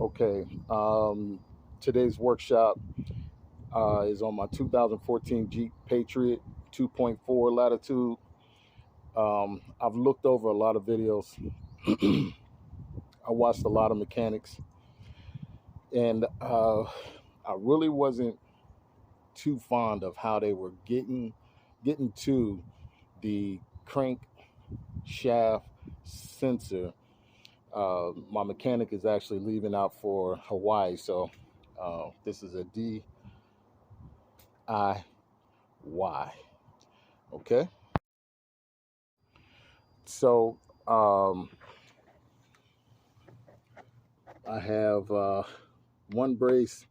Okay, today's workshop is on my 2014 Jeep Patriot 2.4 Latitude. I've looked over a lot of videos. I watched a lot of mechanics, and I really wasn't too fond of how they were getting to the crankshaft sensor. My mechanic is actually leaving out for Hawaii, so this is a DIY. Okay, so I have one brace,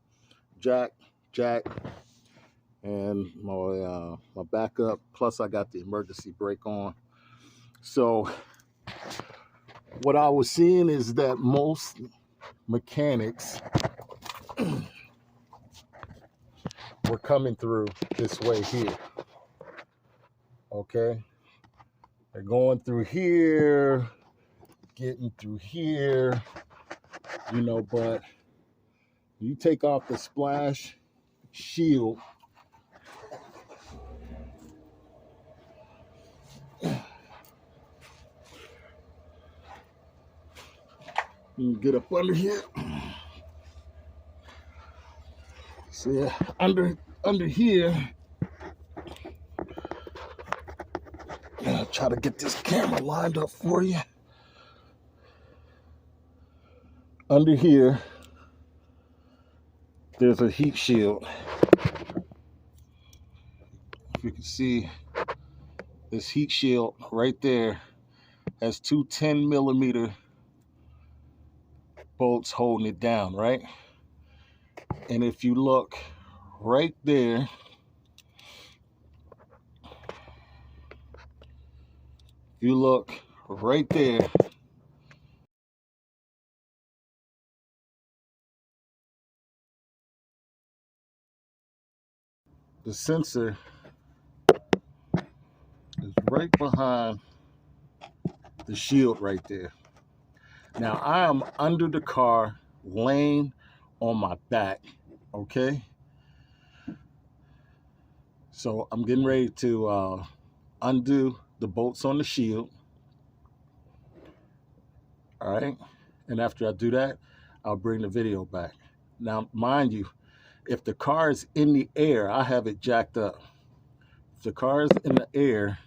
jack, and my backup. Plus, I got the emergency brake on. So what I was seeing is that most mechanics were coming through this way here. Okay, they're going through here, getting through here, but you take off the splash shield, you get up under here. See, under here, I'll try to get this camera lined up for you. Under here, there's a heat shield. If you can see, this heat shield right there has two 10mm bolts holding it down, right? And if you look right there, the sensor is right behind the shield right there. Now I am under the car, laying on my back, okay? So I'm getting ready to undo the bolts on the shield. All right, and after I do that, I'll bring the video back. Now, mind you, if the car is in the air, I have it jacked up. If the car is in the air,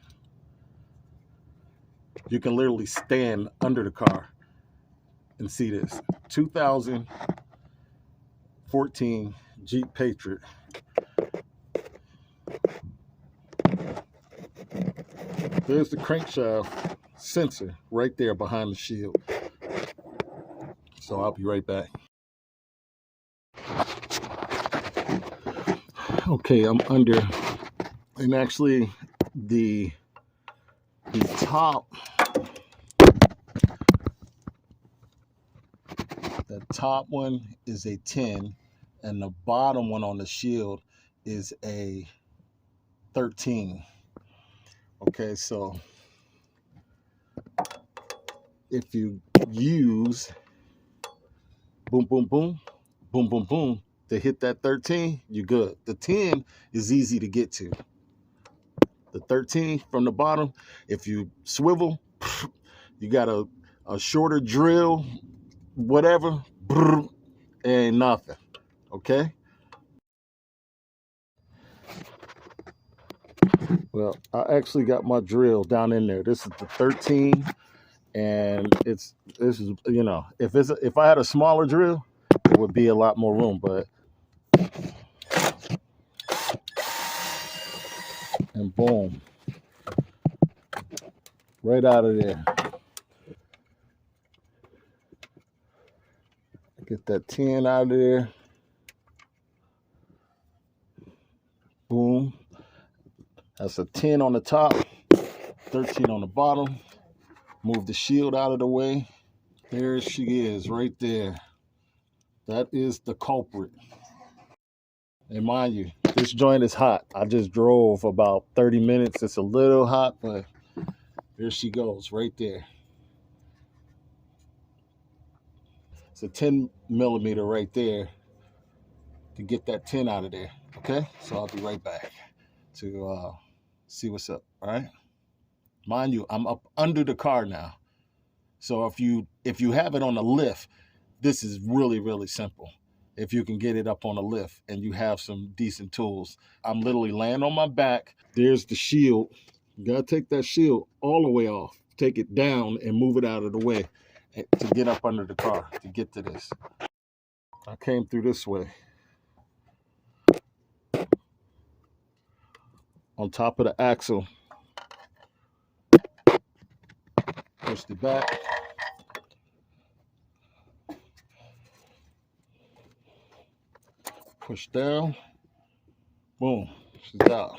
you can literally stand under the car and see this 2014 Jeep Patriot. There's the crankshaft sensor right there behind the shield. So I'll be right back. Okay, I'm under, and actually the top one is a 10, and the bottom one on the shield is a 13. Okay, so if you use boom, boom, boom, boom, boom, boom to hit that 13, you're good. The 10 is easy to get to. The 13 from the bottom, if you swivel, you got a shorter drill, whatever, ain't nothing. Okay? Well, I actually got my drill down in there. This is the 13, and this is if I had a smaller drill, it would be a lot more room, but and boom, right out of there. Get that 10 out of there. Boom. That's a 10 on the top, 13 on the bottom. Move the shield out of the way. There she is right there. That is the culprit. And mind you, this joint is hot. I just drove about 30 minutes. It's a little hot, but there she goes right there. It's a 10 millimeter right there to get that 10 out of there. Okay, so I'll be right back to see what's up. All right, mind you, I'm up under the car now. So if you have it on a lift, this is really simple. If you can get it up on a lift and you have some decent tools. I'm literally laying on my back. There's the shield. You gotta take that shield all the way off. Take it down and move it out of the way to get up under the car, to get to this. I came through this way. On top of the axle. Pushed it back. Push down. Boom. She's out.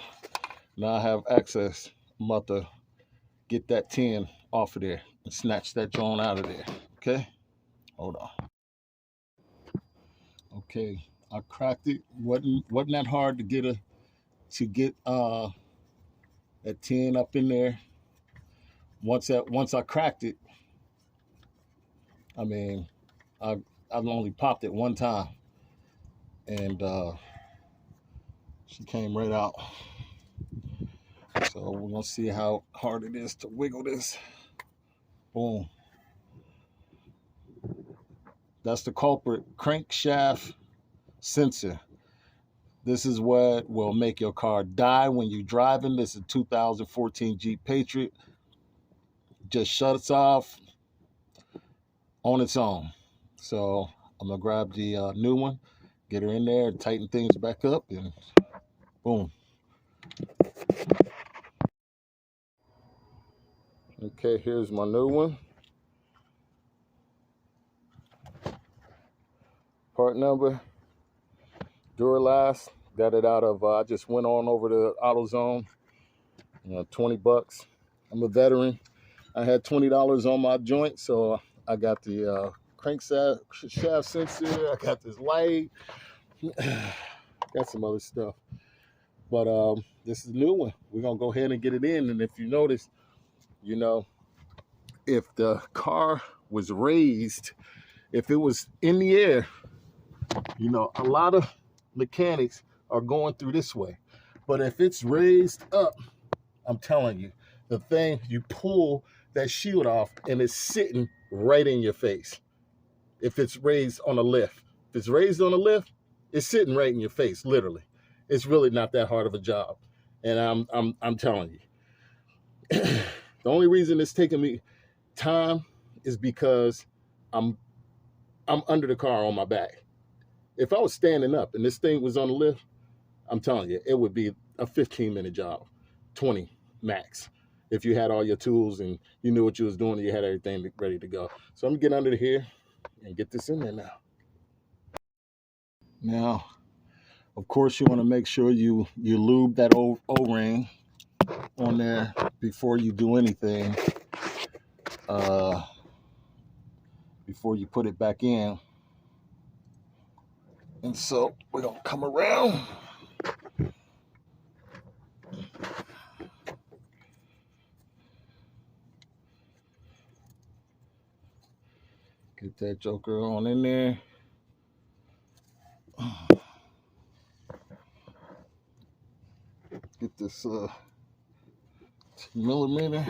Now I have access. I'm about to get that 10 off of there and snatch that joint out of there. Okay? Hold on. Okay. I cracked it. Wasn't that hard to get that 10 up in there. Once I cracked it, I mean, I've only popped it one time, and she came right out. So we're gonna see how hard it is to wiggle this. Boom. That's the culprit, crankshaft sensor. This is what will make your car die when you're driving. This is a 2014 Jeep Patriot. Just shuts off on its own. So I'm gonna grab the new one, get her in there, tighten things back up, and boom. Okay, here's my new one. Part number, Duralast. Got it out of, I just went on over to AutoZone, 20 bucks. I'm a veteran. I had $20 on my joint, so I got the crankshaft sensor. I got this light. Got some other stuff. But this is a new one. We're going to go ahead and get it in. And if you notice, if the car was raised, if it was in the air, a lot of mechanics are going through this way. But if it's raised up, I'm telling you, the thing, you pull that shield off and it's sitting right in your face. If it's raised on a lift. If it's raised on a lift, it's sitting right in your face, literally. It's really not that hard of a job. And I'm telling you. The only reason it's taking me time is because I'm under the car on my back. If I was standing up and this thing was on the lift, I'm telling you, it would be a 15-minute job, 20 max. If you had all your tools and you knew what you was doing and you had everything ready to go. So I'm gonna get under here and get this in there now. Now, of course, you want to make sure you lube that O-ring on there before you do anything. Before you put it back in. And so we're gonna come around. Get that joker on in there. Get this 10 millimeter.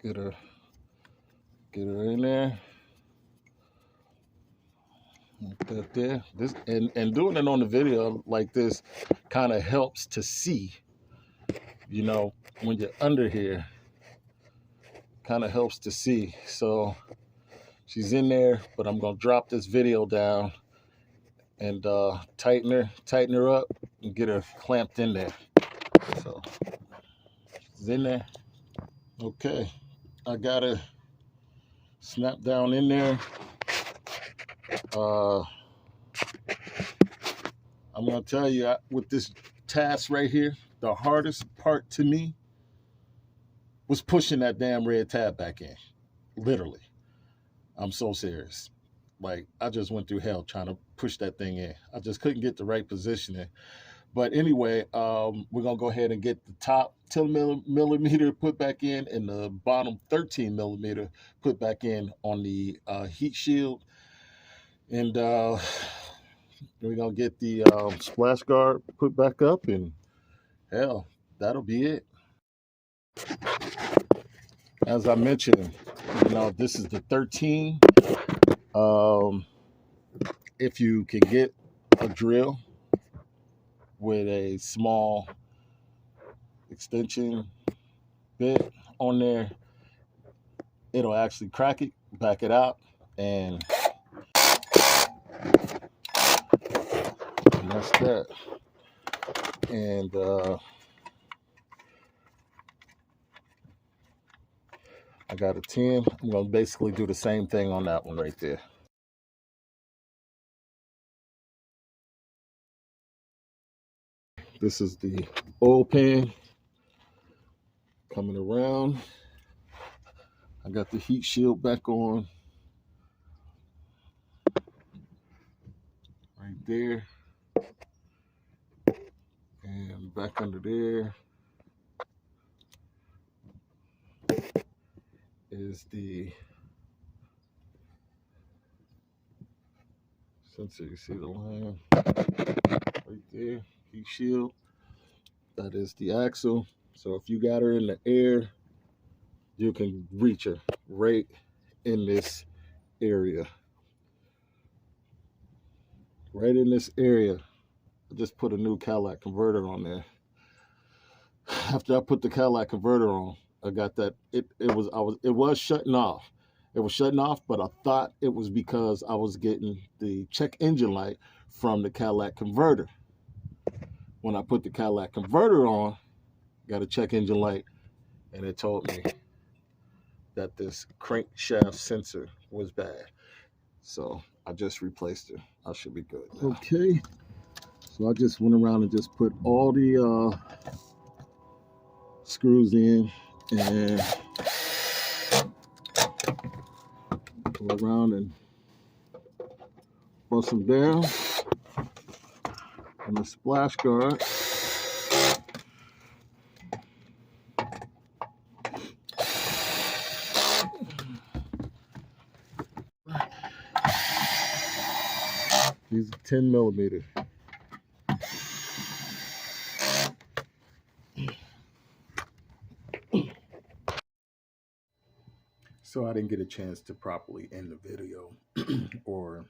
Get her in there. Like that there. This and doing it on the video like this kind of helps to see, when you're under here. Kind of helps to see. So she's in there, but I'm gonna drop this video down and tighten her up and get her clamped in there. So she's in there. Okay, I got her snap down in there. I'm gonna tell you, with this task right here, the hardest part to me was pushing that damn red tab back in. Literally. I'm so serious. Like, I just went through hell trying to push that thing in. I just couldn't get the right positioning. But anyway, we're gonna go ahead and get the top 10 millimeter put back in and the bottom 13 millimeter put back in on the heat shield. And we're gonna get the splash guard put back up, and hell, that'll be it. As I mentioned, this is the 13. Um, if you can get a drill with a small extension bit on there, it'll actually crack it, back it out, and that's that. And I got a 10. I'm going to basically do the same thing on that one right there. This is the oil pan coming around. I got the heat shield back on right there. And back under there is the sensor. You see the line right there, heat shield. That is the axle. So if you got her in the air, you can reach her right in this area. Right in this area. I just put a new Cadillac converter on there. After I put the Cadillac converter on, I got that it was shutting off. It was shutting off, but I thought it was because I was getting the check engine light from the Cadillac converter. When I put the Cadillac converter on, got a check engine light, and it told me that this crankshaft sensor was bad. So I just replaced it. I should be good now. Okay. So I just went around and just put all the screws in and go around and bust them down. And the splash guard. These are 10 millimeter. So I didn't get a chance to properly end the video or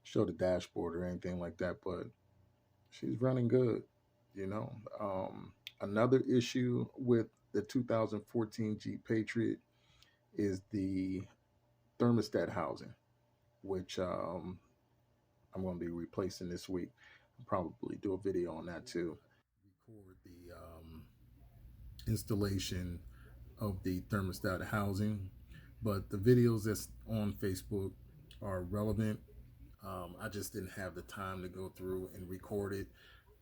show the dashboard or anything like that, but she's running good, Another issue with the 2014 Jeep Patriot is the thermostat housing, which I'm going to be replacing this week. I'll probably do a video on that too. Record the installation of the thermostat housing, but the videos that's on Facebook are relevant. I just didn't have the time to go through and record it,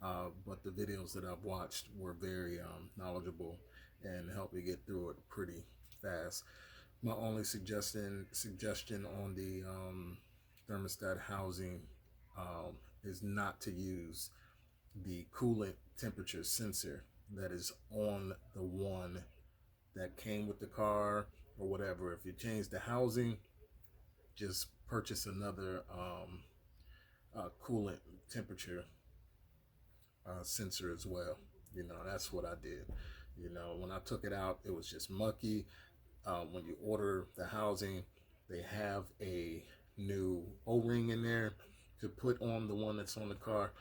but the videos that I've watched were very knowledgeable and helped me get through it pretty fast. My only suggestion on the thermostat housing is not to use the coolant temperature sensor that is on the one that came with the car or whatever. If you change the housing, just purchase another coolant temperature sensor as well. That's what I did. When I took it out, it was just mucky. When you order the housing, they have a new O-ring in there to put on the one that's on the car.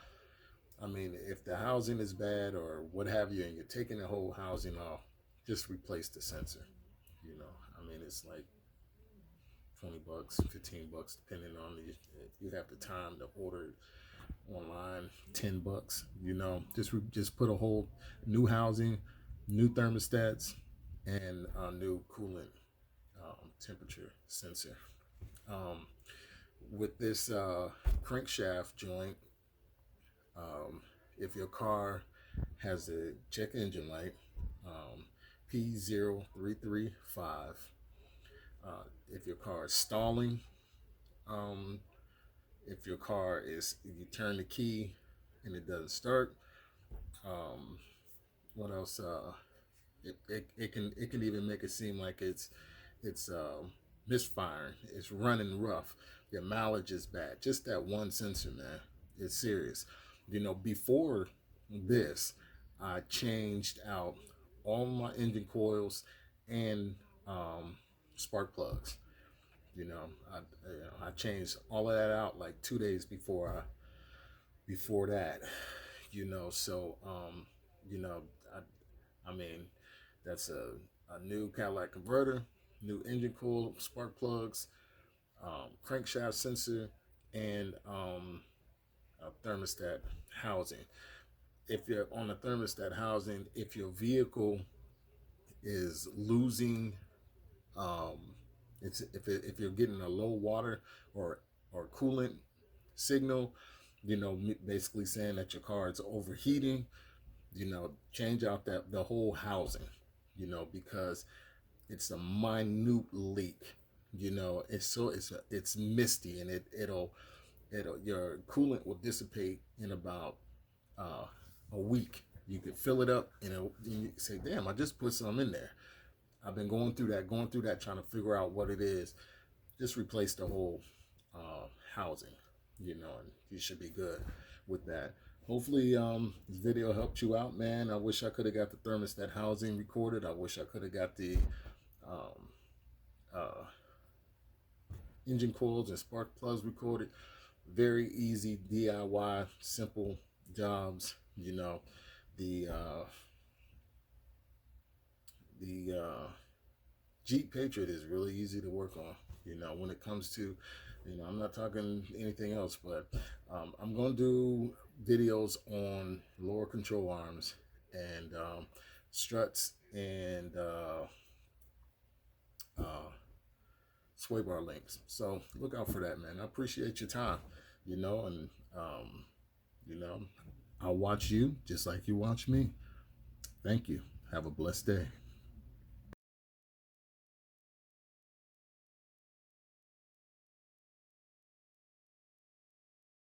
I mean, if the housing is bad or what have you, and you're taking the whole housing off, just replace the sensor. I mean, it's like $20, $15, depending on if you have the time to order it online. $10, just put a whole new housing, new thermostats, and a new coolant temperature sensor. With this crankshaft joint, if your car has a check engine light, P0335, if your car is stalling, if your car is, you turn the key and it doesn't start. Um, what else? It can even make it seem like it's misfiring. It's running rough. Your mileage is bad. Just that one sensor, man. It's serious. Before this, I changed out all my engine coils and um, spark plugs. I changed all of that out like 2 days before that. So you know, I mean, that's a new Cadillac converter, new engine coil, spark plugs, crankshaft sensor, and a thermostat housing. If you're on a thermostat housing, if your vehicle is losing, um, if you're getting a low water or coolant signal, basically saying that your car is overheating, change out the whole housing, because it's a minute leak. It's misty, and it'll your coolant will dissipate in about uh, a week. You could fill it up, and you say, "Damn, I just put some in there." I've been going through that, trying to figure out what it is. Just replace the whole housing, and you should be good with that. Hopefully, this video helped you out, man. I wish I could have got the thermostat housing recorded. I wish I could have got the um, uh, engine coils and spark plugs recorded. Very easy DIY, simple jobs. The uh, the Jeep Patriot is really easy to work on. When it comes to, I'm not talking anything else, but I'm going to do videos on lower control arms and struts and uh, sway bar links. So look out for that, man. I appreciate your time, and you know, I'll watch you just like you watch me. Thank you. Have a blessed day.